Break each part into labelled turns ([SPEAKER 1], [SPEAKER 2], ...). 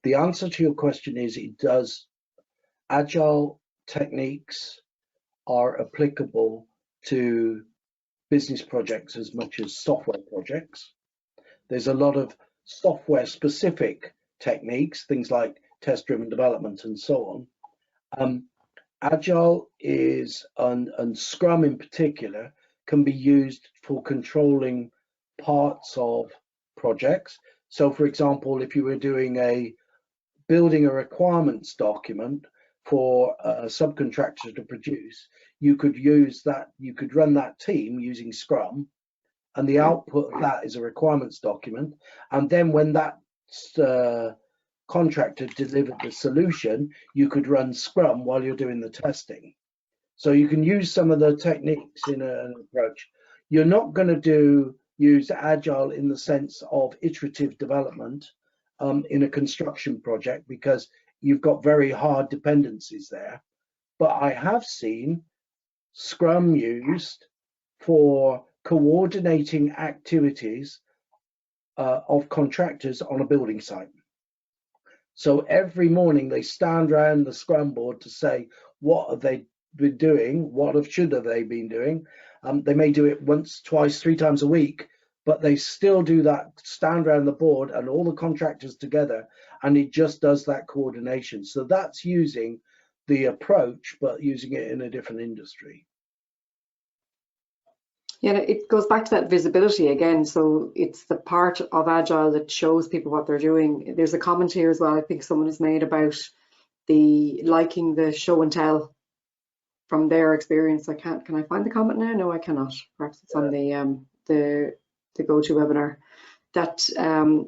[SPEAKER 1] the answer to your question is it does. Agile techniques are applicable to business projects as much as software projects. There's a lot of software specific techniques, things like test driven development and so on. Agile is, and Scrum in particular, can be used for controlling parts of projects. So for example, if you were building a requirements document for a subcontractor to produce, you could run that team using Scrum, and the output of that is a requirements document. And then when that contractor delivered the solution, you could run Scrum while you're doing the testing. So you can use some of the techniques in an approach. You're not going to use Agile in the sense of iterative development in a construction project, because you've got very hard dependencies there. But I have seen Scrum used for coordinating activities of contractors on a building site. So every morning they stand around the Scrum board to say, what have they been doing? Should have they been doing? They may do it once, twice, 3 times a week, but they still do that, stand around the board and all the contractors together, and it just does that coordination. So that's using the approach, but using it in a different industry.
[SPEAKER 2] Yeah, it goes back to that visibility again. So it's the part of Agile that shows people what they're doing. There's a comment here as well, I think someone has made, about liking the show and tell from their experience. Can I find the comment now? No, I cannot. Perhaps it's on the GoToWebinar. That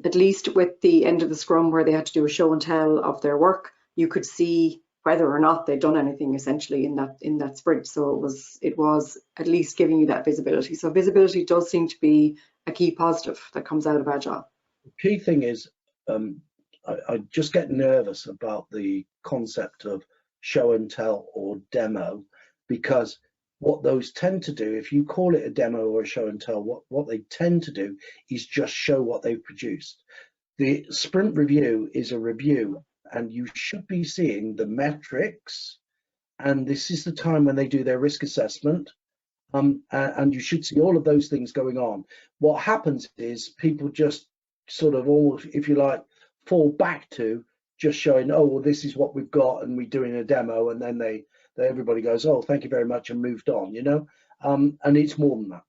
[SPEAKER 2] at least with the end of the Scrum, where they had to do a show and tell of their work, you could see whether or not they'd done anything essentially in that sprint. So it was at least giving you that visibility. So visibility does seem to be a key positive that comes out of Agile.
[SPEAKER 1] The key thing is, I just get nervous about the concept of show and tell or demo, because what those tend to do, if you call it a demo or a show and tell, what they tend to do is just show what they've produced. The sprint review is a review, and you should be seeing the metrics, and this is the time when they do their risk assessment, and you should see all of those things going on. What happens is people just sort of almost, if you like, fall back to just showing, oh, well, this is what we've got, and we're doing a demo, and then everybody goes, oh, thank you very much, and moved on, you know. And it's more than that.